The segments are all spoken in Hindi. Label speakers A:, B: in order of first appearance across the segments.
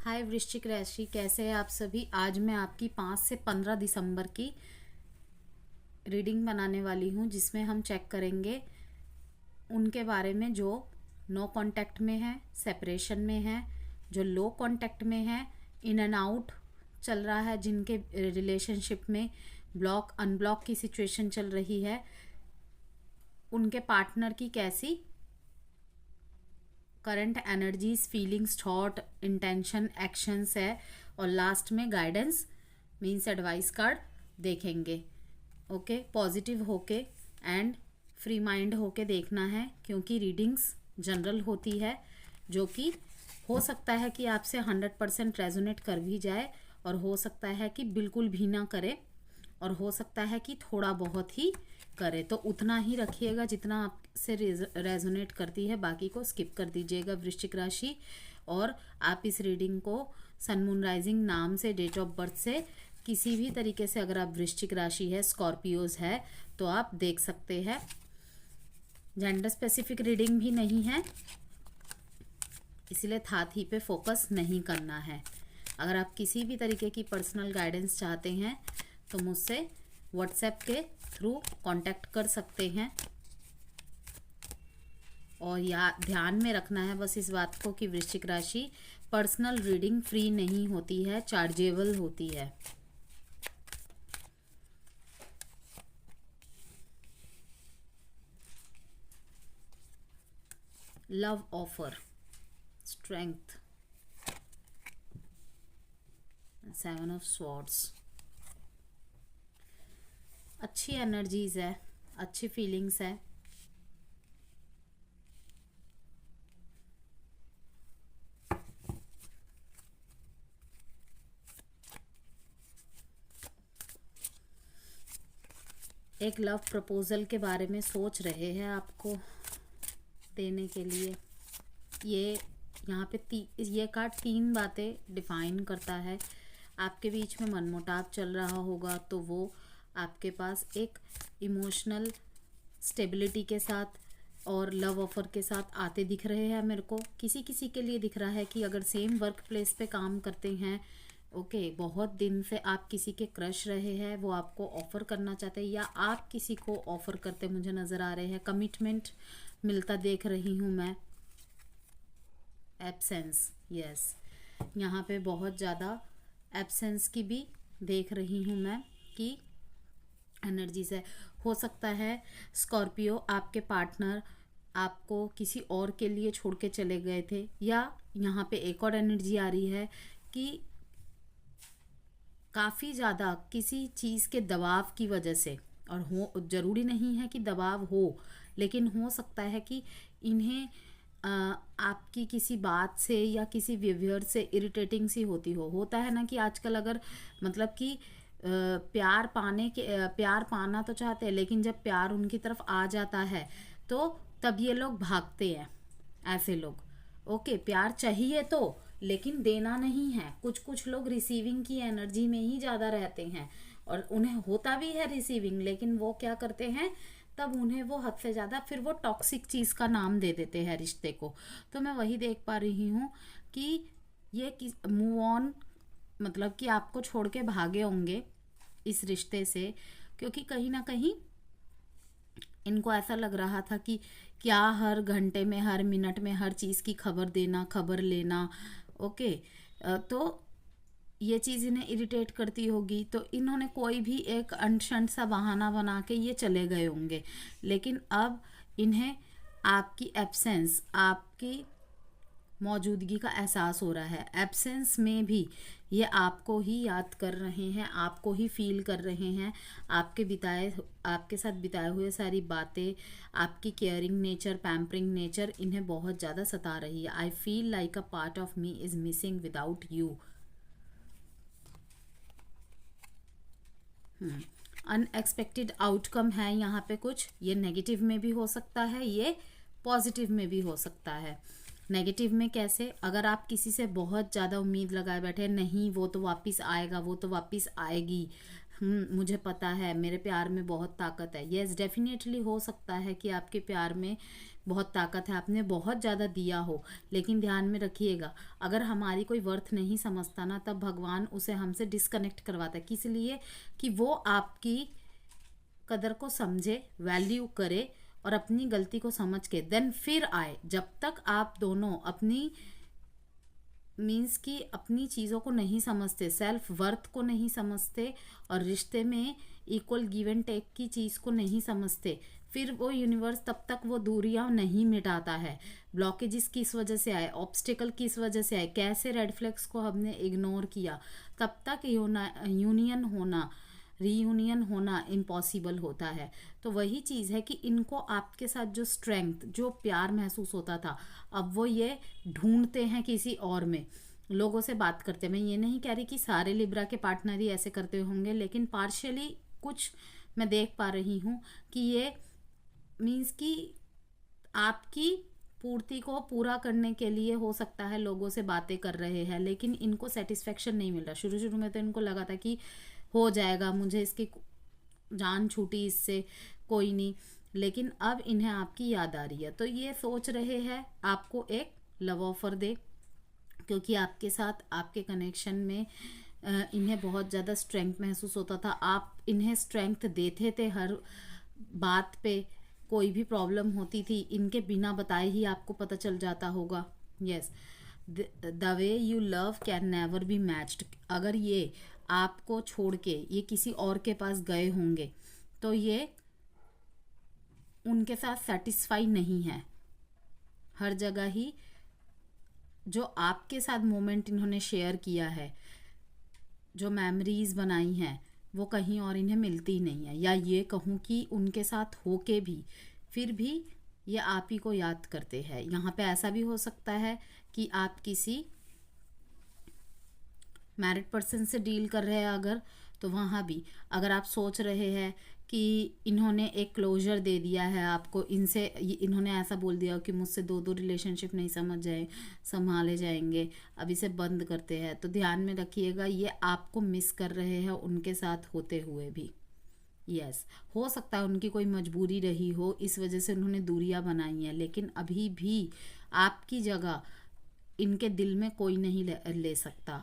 A: हाय वृश्चिक राशि, कैसे हैं आप सभी। आज मैं आपकी 5 से 15 दिसंबर की रीडिंग बनाने वाली हूँ, जिसमें हम चेक करेंगे उनके बारे में जो नो कांटेक्ट में है, सेपरेशन में है, जो लो कांटेक्ट में है, इन एंड आउट चल रहा है, जिनके रिलेशनशिप में ब्लॉक अनब्लॉक की सिचुएशन चल रही है, उनके पार्टनर की कैसी current energies, feelings, thought, intention, actions है, और लास्ट में गाइडेंस मीन्स एडवाइस कार्ड देखेंगे। ओके, पॉजिटिव होके एंड फ्री माइंड होके देखना है, क्योंकि रीडिंग्स जनरल होती है, जो कि हो सकता है कि आपसे 100% रेजोनेट कर भी जाए, और हो सकता है कि बिल्कुल भी ना करे, और हो सकता है कि थोड़ा बहुत ही करे। तो उतना ही रखिएगा जितना आपसे रेजोनेट करती है, बाकी को स्किप कर दीजिएगा वृश्चिक राशि। और आप इस रीडिंग को सन मून राइजिंग नाम से, डेट ऑफ बर्थ से, किसी भी तरीके से अगर आप वृश्चिक राशि है, स्कॉर्पियोज है, तो आप देख सकते हैं। जेंडर स्पेसिफिक रीडिंग भी नहीं है, इसलिए थात ही पे फोकस नहीं करना है। अगर आप किसी भी तरीके की पर्सनल गाइडेंस चाहते हैं तो मुझसे व्हाट्सएप के थ्रू कांटेक्ट कर सकते हैं। और या ध्यान में रखना है बस इस बात को कि वृश्चिक राशि पर्सनल रीडिंग फ्री नहीं होती है, चार्जेबल होती है। Love offer, strength, 7 of swords. अच्छी एनर्जीज है, अच्छी फीलिंग्स है। एक लव प्रपोजल के बारे में सोच रहे हैं आपको देने के लिए। ये यहाँ पे ये कार्ड 3 बातें डिफाइन करता है। आपके बीच में मनमुटाव चल रहा होगा तो वो आपके पास एक इमोशनल स्टेबिलिटी के साथ और लव ऑफर के साथ आते दिख रहे हैं मेरे को। किसी किसी के लिए दिख रहा है कि अगर सेम वर्क प्लेस पे काम करते हैं, ओके, बहुत दिन से आप किसी के क्रश रहे हैं, वो आपको ऑफर करना चाहते हैं, या आप किसी को ऑफर करते मुझे नज़र आ रहे हैं। कमिटमेंट मिलता देख रही हूँ मैं। एब्सेंस, यस, यहाँ पे बहुत ज़्यादा एब्सेंस की भी देख रही हूँ मैं कि एनर्जी से हो सकता है स्कॉर्पियो आपके पार्टनर आपको किसी और के लिए छोड़ के चले गए थे, या यहाँ पे एक और एनर्जी आ रही है कि काफ़ी ज़्यादा किसी चीज़ के दबाव की वजह से, और हो ज़रूरी नहीं है कि दबाव हो, लेकिन हो सकता है कि इन्हें आपकी किसी बात से या किसी बिहेवियर से इरिटेटिंग सी होता है ना कि आजकल अगर मतलब कि प्यार पाना तो चाहते हैं, लेकिन जब प्यार उनकी तरफ आ जाता है तो तब ये लोग भागते हैं। ऐसे लोग, ओके, प्यार चाहिए तो, लेकिन देना नहीं है। कुछ कुछ लोग रिसीविंग की एनर्जी में ही ज़्यादा रहते हैं, और उन्हें होता भी है रिसीविंग, लेकिन वो क्या करते हैं, तब उन्हें वो हद से ज़्यादा फिर वो टॉक्सिक चीज़ का नाम दे देते हैं रिश्ते को। तो मैं वही देख पा रही हूँ कि ये मूव ऑन, मतलब कि आपको छोड़ के भागे होंगे इस रिश्ते से, क्योंकि कहीं ना कहीं इनको ऐसा लग रहा था कि क्या हर घंटे में, हर मिनट में हर चीज़ की खबर देना, खबर लेना। ओके, तो ये चीज़ इन्हें इरिटेट करती होगी, तो इन्होंने कोई भी एक अनशन सा बहाना बना के ये चले गए होंगे। लेकिन अब इन्हें आपकी एब्सेंस, आपकी मौजूदगी का एहसास हो रहा है। एब्सेंस में भी ये आपको ही याद कर रहे हैं, आपको ही फील कर रहे हैं। आपके साथ बिताए हुए सारी बातें, आपकी केयरिंग नेचर, पैम्परिंग नेचर इन्हें बहुत ज़्यादा सता रही है। I feel like a part of me is missing without you. Unexpected outcome है यहाँ पे कुछ। ये नेगेटिव में भी हो सकता है, ये पॉजिटिव में भी हो सकता है। नेगेटिव में कैसे, अगर आप किसी से बहुत ज़्यादा उम्मीद लगाए बैठे, नहीं वो तो वापस आएगा, वो तो वापस आएगी, मुझे पता है, मेरे प्यार में बहुत ताकत है। यस, डेफिनेटली हो सकता है कि आपके प्यार में बहुत ताकत है, आपने बहुत ज़्यादा दिया हो, लेकिन ध्यान में रखिएगा अगर हमारी कोई वर्थ नहीं समझता ना, तब भगवान उसे हमसे डिस्कनेक्ट करवाता है। किस लिए? कि वो आपकी कदर को समझे, वैल्यू करे और अपनी गलती को समझ के देन फिर आए। जब तक आप दोनों अपनी मीन्स कि अपनी चीज़ों को नहीं समझते, सेल्फ वर्थ को नहीं समझते और रिश्ते में इक्वल गिव एंड टेक की चीज़ को नहीं समझते, फिर वो यूनिवर्स तब तक वो दूरियां नहीं मिटाता है। ब्लॉकेजेस किस वजह से आए, ऑब्स्टिकल किस वजह से आए, कैसे रेड फ्लैग्स को हमने इग्नोर किया, तब तक यूनियन होना, रीयूनियन होना इम्पॉसिबल होता है। तो वही चीज़ है कि इनको आपके साथ जो स्ट्रेंथ, जो प्यार महसूस होता था, अब वो ये ढूंढते हैं किसी और में, लोगों से बात करते हैं। मैं ये नहीं कह रही कि सारे लिब्रा के पार्टनर ही ऐसे करते होंगे, लेकिन पार्शियली कुछ मैं देख पा रही हूँ कि ये मीन्स कि आपकी पूर्ति को पूरा करने के लिए हो सकता है लोगों से बातें कर रहे हैं, लेकिन इनको सेटिस्फेक्शन नहीं मिल रहा। शुरू शुरू में तो इनको लगा था कि हो जाएगा, मुझे इसकी जान छूटी, इससे कोई नहीं, लेकिन अब इन्हें आपकी याद आ रही है, तो ये सोच रहे हैं आपको एक लव ऑफर दे, क्योंकि आपके साथ आपके कनेक्शन में इन्हें बहुत ज़्यादा स्ट्रेंथ महसूस होता था। आप इन्हें स्ट्रेंथ देते थे, हर बात पे कोई भी प्रॉब्लम होती थी इनके बिना बताए ही आपको पता चल जाता होगा। Yes, the way you love can never be matched. अगर ये आपको छोड़ के ये किसी और के पास गए होंगे तो ये उनके साथ सेटिस्फाई नहीं है। हर जगह ही जो आपके साथ मोमेंट इन्होंने शेयर किया है, जो मेमोरीज बनाई हैं, वो कहीं और इन्हें मिलती नहीं है। या ये कहूँ कि उनके साथ होके भी फिर भी ये आप ही को याद करते हैं। यहाँ पे ऐसा भी हो सकता है कि आप किसी मैरिड पर्सन से डील कर रहे हैं अगर, तो वहाँ भी अगर आप सोच रहे हैं कि इन्होंने एक क्लोजर दे दिया है आपको, इनसे इन्होंने ऐसा बोल दिया कि मुझसे दो रिलेशनशिप नहीं संभाले जाएंगे, अब इसे बंद करते हैं, तो ध्यान में रखिएगा ये आपको मिस कर रहे हैं उनके साथ होते हुए भी। यस, हो सकता है उनकी कोई मजबूरी रही हो, इस वजह से उन्होंने दूरियां बनाई हैं, लेकिन अभी भी आपकी जगह इनके दिल में कोई नहीं ले सकता,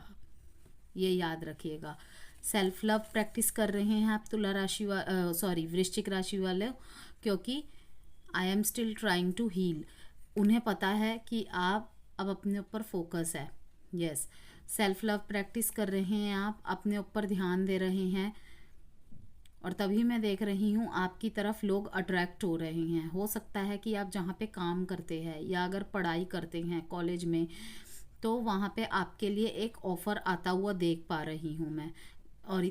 A: ये याद रखिएगा। सेल्फ लव प्रैक्टिस कर रहे हैं आप तुला राशि वृश्चिक राशि वाले, क्योंकि I am still trying to heal. उन्हें पता है कि आप अब अपने ऊपर फोकस है। यस, सेल्फ लव प्रैक्टिस कर रहे हैं आप, अपने ऊपर ध्यान दे रहे हैं, और तभी मैं देख रही हूँ आपकी तरफ लोग अट्रैक्ट हो रहे हैं। हो सकता है कि आप जहाँ पे काम करते हैं या अगर पढ़ाई करते हैं कॉलेज में, तो वहाँ पे आपके लिए एक ऑफ़र आता हुआ देख पा रही हूँ मैं। और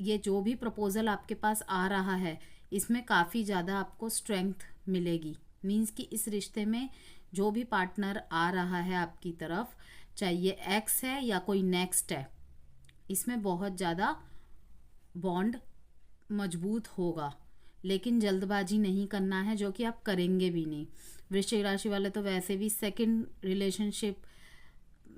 A: ये जो भी प्रपोज़ल आपके पास आ रहा है, इसमें काफ़ी ज़्यादा आपको स्ट्रेंथ मिलेगी। मीन्स कि इस रिश्ते में जो भी पार्टनर आ रहा है आपकी तरफ, चाहे ये एक्स है या कोई नेक्स्ट है, इसमें बहुत ज़्यादा बॉन्ड मजबूत होगा। लेकिन जल्दबाजी नहीं करना है, जो कि आप करेंगे भी नहीं। वृश्चिक राशि वाले तो वैसे भी सेकंड रिलेशनशिप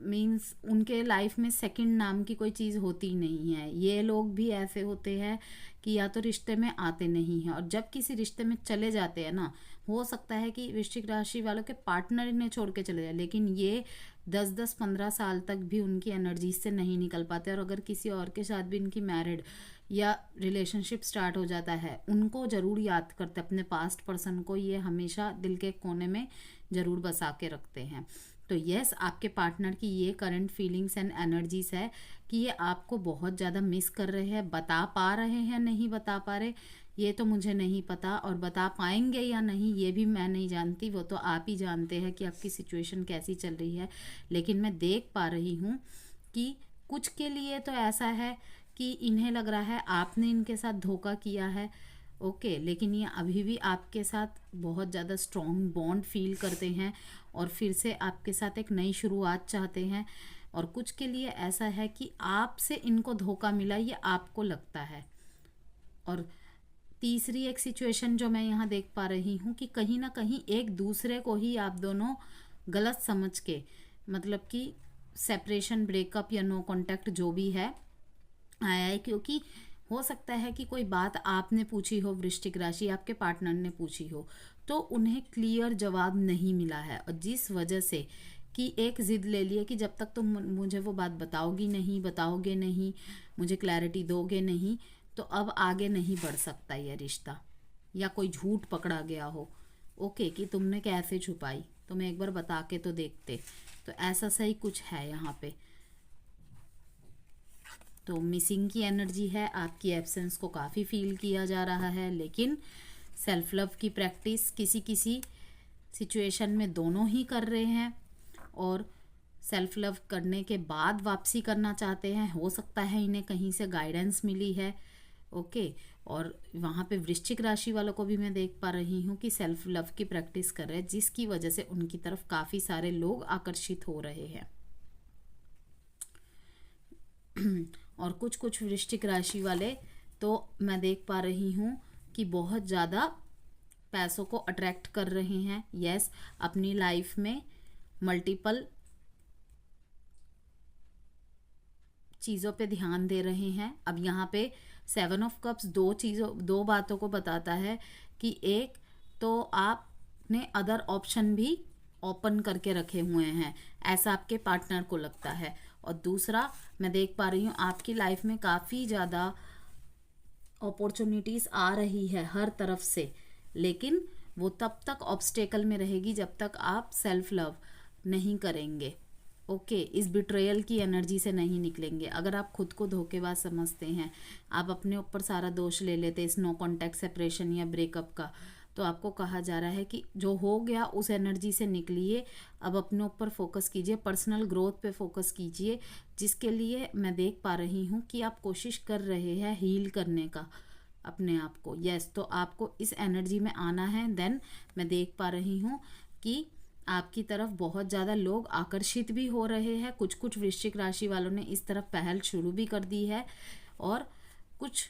A: मीन्स उनके लाइफ में सेकंड नाम की कोई चीज़ होती नहीं है। ये लोग भी ऐसे होते हैं कि या तो रिश्ते में आते नहीं हैं, और जब किसी रिश्ते में चले जाते हैं ना, हो सकता है कि वृश्चिक राशि वालों के पार्टनर इन्हें छोड़ के चले जाए, लेकिन ये 10-10-15 साल तक भी उनकी एनर्जी से नहीं निकल पाते। और अगर किसी और के साथ भी इनकी मैरिड या रिलेशनशिप स्टार्ट हो जाता है, उनको ज़रूर याद करते, अपने पास्ट पर्सन को ये हमेशा दिल के कोने में ज़रूर बसा के रखते हैं। तो यस, आपके पार्टनर की ये करंट फीलिंग्स एंड एनर्जीज है कि ये आपको बहुत ज़्यादा मिस कर रहे हैं। बता पा रहे हैं, नहीं बता पा रहे, ये तो मुझे नहीं पता, और बता पाएंगे या नहीं ये भी मैं नहीं जानती, वो तो आप ही जानते हैं कि आपकी सिचुएशन कैसी चल रही है। लेकिन मैं देख पा रही हूँ कि कुछ के लिए तो ऐसा है कि इन्हें लग रहा है आपने इनके साथ धोखा किया है, ओके, लेकिन ये अभी भी आपके साथ बहुत ज़्यादा स्ट्रॉन्ग बॉन्ड फील करते हैं और फिर से आपके साथ एक नई शुरुआत चाहते हैं। और कुछ के लिए ऐसा है कि आपसे इनको धोखा मिला, ये आपको लगता है। और तीसरी एक सिचुएशन जो मैं यहाँ देख पा रही हूँ कि कहीं ना कहीं एक दूसरे को ही आप दोनों गलत समझ के, मतलब कि सेपरेशन, ब्रेकअप या नो कॉन्टैक्ट जो भी है आया है। क्योंकि हो सकता है कि कोई बात आपने पूछी हो, वृश्चिक राशि आपके पार्टनर ने पूछी हो, तो उन्हें क्लियर जवाब नहीं मिला है, और जिस वजह से कि एक ज़िद ले लिए कि जब तक तुम मुझे वो बात बताओगे नहीं, मुझे क्लैरिटी दोगे नहीं, तो अब आगे नहीं बढ़ सकता ये रिश्ता, या कोई झूठ पकड़ा गया हो ओके कि तुमने कैसे छुपाई, तुम्हें एक बार बता के तो देखते। तो ऐसा सही कुछ है यहाँ पे। तो मिसिंग की एनर्जी है, आपकी एब्सेंस को काफ़ी फील किया जा रहा है, लेकिन सेल्फ लव की प्रैक्टिस किसी किसी सिचुएशन में दोनों ही कर रहे हैं, और सेल्फ लव करने के बाद वापसी करना चाहते हैं। हो सकता है इन्हें कहीं से गाइडेंस मिली है ओके। और वहाँ पे वृश्चिक राशि वालों को भी मैं देख पा रही हूँ कि सेल्फ लव की प्रैक्टिस कर रहे हैं, जिसकी वजह से उनकी तरफ काफ़ी सारे लोग आकर्षित हो रहे हैं। और कुछ वृश्चिक राशि वाले तो मैं देख पा रही हूँ कि बहुत ज़्यादा पैसों को अट्रैक्ट कर रहे हैं। यस, अपनी लाइफ में मल्टीपल चीज़ों पे ध्यान दे रहे हैं। अब यहाँ पे 7 ऑफ कप्स दो बातों को बताता है कि एक तो आपने अदर ऑप्शन भी ओपन करके रखे हुए हैं, ऐसा आपके पार्टनर को लगता है। और दूसरा मैं देख पा रही हूँ आपकी लाइफ में काफ़ी ज़्यादा अपॉर्चुनिटीज़ आ रही है हर तरफ से, लेकिन वो तब तक ऑब्स्टेकल में रहेगी जब तक आप सेल्फ लव नहीं करेंगे ओके। इस बिट्रेयल की एनर्जी से नहीं निकलेंगे। अगर आप खुद को धोखेबाज समझते हैं, आप अपने ऊपर सारा दोष ले लेते इस नो कॉन्टैक्ट सेपरेशन या ब्रेकअप का, तो आपको कहा जा रहा है कि जो हो गया उस एनर्जी से निकलिए, अब अपने ऊपर फोकस कीजिए, पर्सनल ग्रोथ पे फोकस कीजिए, जिसके लिए मैं देख पा रही हूँ कि आप कोशिश कर रहे हैं हील करने का अपने आप को। यस, तो आपको इस एनर्जी में आना है। देन मैं देख पा रही हूँ कि आपकी तरफ बहुत ज़्यादा लोग आकर्षित भी हो रहे हैं। कुछ वृश्चिक राशि वालों ने इस तरफ पहल शुरू भी कर दी है और कुछ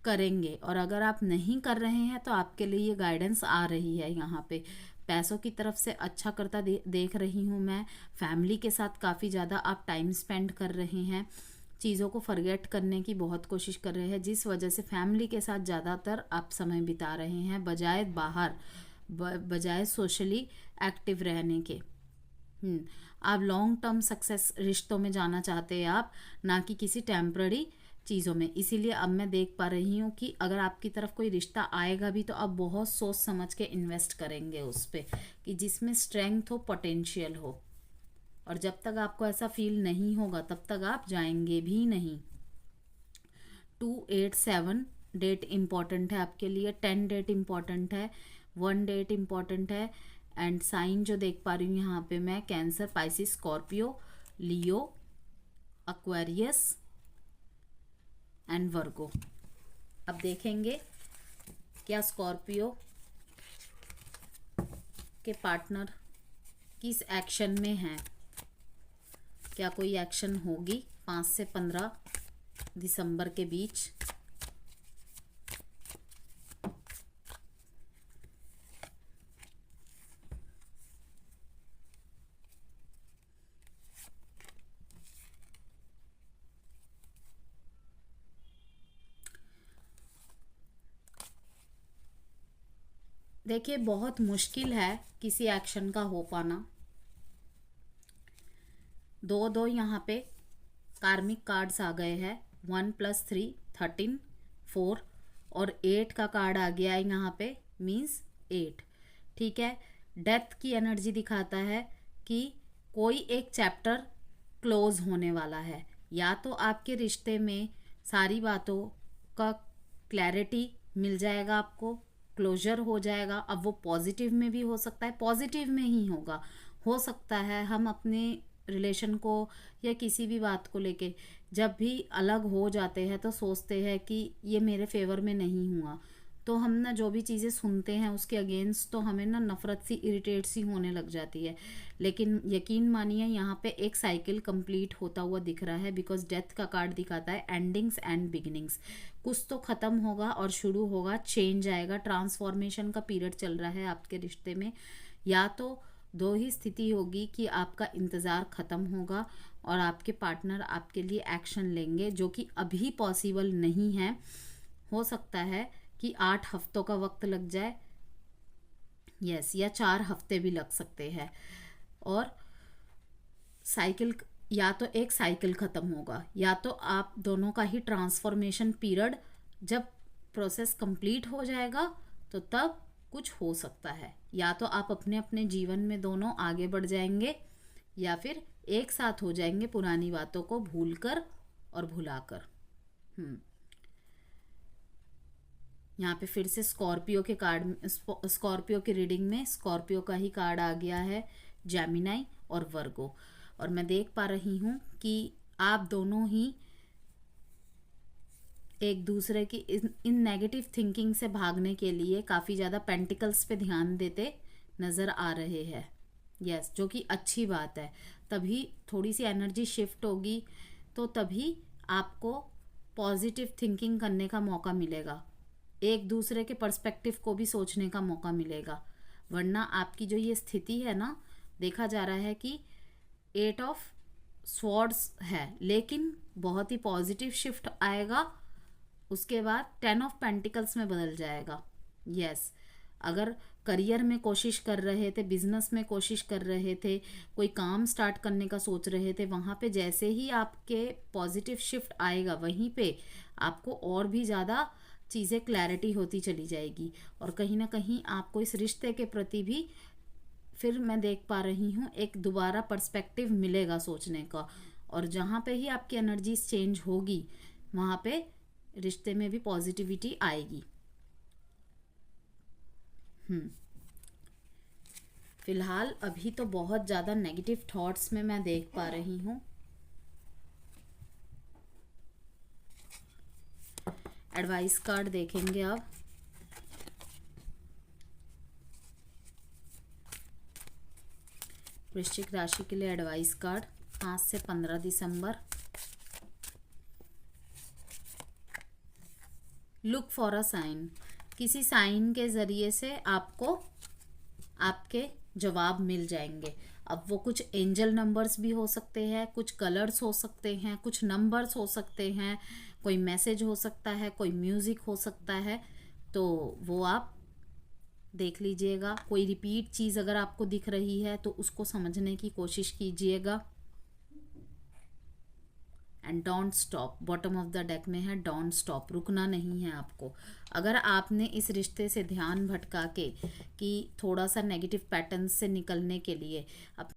A: करेंगे। और अगर आप नहीं कर रहे हैं तो आपके लिए ये गाइडेंस आ रही है। यहाँ पे पैसों की तरफ से अच्छा करता देख रही हूँ मैं। फैमिली के साथ काफ़ी ज़्यादा आप टाइम स्पेंड कर रहे हैं, चीज़ों को फॉरगेट करने की बहुत कोशिश कर रहे हैं, जिस वजह से फैमिली के साथ ज़्यादातर आप समय बिता रहे हैं बजाय सोशली एक्टिव रहने के। आप लॉन्ग टर्म सक्सेस रिश्तों में जाना चाहते हैं आप, ना कि किसी टेम्पररी चीज़ों में। इसीलिए अब मैं देख पा रही हूँ कि अगर आपकी तरफ कोई रिश्ता आएगा भी तो आप बहुत सोच समझ के इन्वेस्ट करेंगे उस पर, कि जिसमें स्ट्रेंथ हो, पोटेंशियल हो। और जब तक आपको ऐसा फील नहीं होगा तब तक आप जाएंगे भी नहीं। 287 डेट इम्पॉर्टेंट है आपके लिए, 10 डेट इम्पॉर्टेंट है, 1 डेट इम्पॉर्टेंट है। एंड साइन जो देख पा रही हूँ यहाँ पे मैं, cancer, Pisces, Scorpio, Leo, Aquarius and वर्गो। अब देखेंगे क्या स्कॉर्पियो के पार्टनर किस एक्शन में हैं। क्या कोई एक्शन होगी 5 से 15 दिसंबर के बीच। देखिए, बहुत मुश्किल है किसी एक्शन का हो पाना। 2 यहाँ पे कार्मिक कार्ड्स आ गए हैं, 1 + 3 13 4 और 8 का कार्ड आ गया है यहाँ पे, मीन्स 8। ठीक है, डेथ की एनर्जी दिखाता है कि कोई एक चैप्टर क्लोज होने वाला है। या तो आपके रिश्ते में सारी बातों का क्लैरिटी मिल जाएगा, आपको क्लोजर हो जाएगा। अब वो पॉजिटिव में भी हो सकता है, पॉजिटिव में ही होगा। हो सकता है हम अपने रिलेशन को या किसी भी बात को लेके जब भी अलग हो जाते हैं तो सोचते हैं कि ये मेरे फेवर में नहीं हुआ, तो हम ना जो भी चीज़ें सुनते हैं उसके अगेंस्ट तो हमें ना नफ़रत सी, इरिटेट सी होने लग जाती है। लेकिन यकीन मानिए यहाँ पे एक साइकिल कंप्लीट होता हुआ दिख रहा है, बिकॉज डेथ का कार्ड दिखाता है एंडिंग्स एंड बिगिनिंग्स। कुछ तो ख़त्म होगा और शुरू होगा, चेंज आएगा, ट्रांसफॉर्मेशन का पीरियड चल रहा है आपके रिश्ते में। या तो 2 ही स्थिति होगी कि आपका इंतज़ार ख़त्म होगा और आपके पार्टनर आपके लिए एक्शन लेंगे, जो कि अभी पॉसिबल नहीं है। हो सकता है कि 8 हफ्तों का वक्त लग जाए, यस, या 4 हफ्ते भी लग सकते हैं। और साइकिल, या तो एक साइकिल ख़त्म होगा, या तो आप दोनों का ही ट्रांसफॉर्मेशन पीरियड जब प्रोसेस कंप्लीट हो जाएगा तो तब कुछ हो सकता है। या तो आप अपने अपने जीवन में दोनों आगे बढ़ जाएंगे, या फिर एक साथ हो जाएंगे पुरानी बातों को भूलकर और भुलाकर। यहाँ पे फिर से स्कॉर्पियो के कार्ड, स्कॉर्पियो की रीडिंग में स्कॉर्पियो का ही कार्ड आ गया है, जेमिनाई और वर्गो। और मैं देख पा रही हूँ कि आप दोनों ही एक दूसरे की इन नेगेटिव थिंकिंग से भागने के लिए काफ़ी ज़्यादा पेंटिकल्स पे ध्यान देते नज़र आ रहे हैं। यस, जो कि अच्छी बात है। तभी थोड़ी सी एनर्जी शिफ्ट होगी तो तभी आपको पॉजिटिव थिंकिंग करने का मौका मिलेगा, एक दूसरे के पर्सपेक्टिव को भी सोचने का मौका मिलेगा। वरना आपकी जो ये स्थिति है ना, देखा जा रहा है कि 8 ऑफ स्वॉर्ड्स है, लेकिन बहुत ही पॉजिटिव शिफ्ट आएगा। उसके बाद 10 ऑफ पेंटिकल्स में बदल जाएगा। यस, अगर करियर में कोशिश कर रहे थे, बिजनेस में कोशिश कर रहे थे, कोई काम स्टार्ट करने का सोच रहे थे, वहाँ पे जैसे ही आपके पॉजिटिव शिफ्ट आएगा वहीं पे आपको और भी ज़्यादा चीज़ें क्लैरिटी होती चली जाएगी। और कहीं ना कहीं आपको इस रिश्ते के प्रति भी फिर मैं देख पा रही हूँ एक दोबारा पर्सपेक्टिव मिलेगा सोचने का। और जहाँ पे ही आपकी एनर्जीज चेंज होगी वहाँ पे रिश्ते में भी पॉजिटिविटी आएगी। फिलहाल अभी तो बहुत ज़्यादा नेगेटिव थॉट्स में मैं देख पा रही हूँ। एडवाइस कार्ड देखेंगे अब। वृश्चिक राशि के लिए एडवाइस कार्ड 5 से 15 दिसंबर। Look for a sign. किसी साइन के ज़रिए से आपको आपके जवाब मिल जाएंगे। अब वो कुछ एंजल नंबर्स भी हो सकते हैं, कुछ कलर्स हो सकते हैं, कुछ नंबर्स हो सकते हैं, कोई मैसेज हो सकता है, कोई म्यूज़िक हो सकता है। तो वो आप देख लीजिएगा। कोई रिपीट चीज़ अगर आपको दिख रही है तो उसको समझने की कोशिश कीजिएगा। And don't stop, bottom of the deck में है डोंट स्टॉप, रुकना नहीं है आपको। अगर आपने इस रिश्ते से ध्यान भटका के कि थोड़ा सा नेगेटिव पैटर्न से निकलने के लिए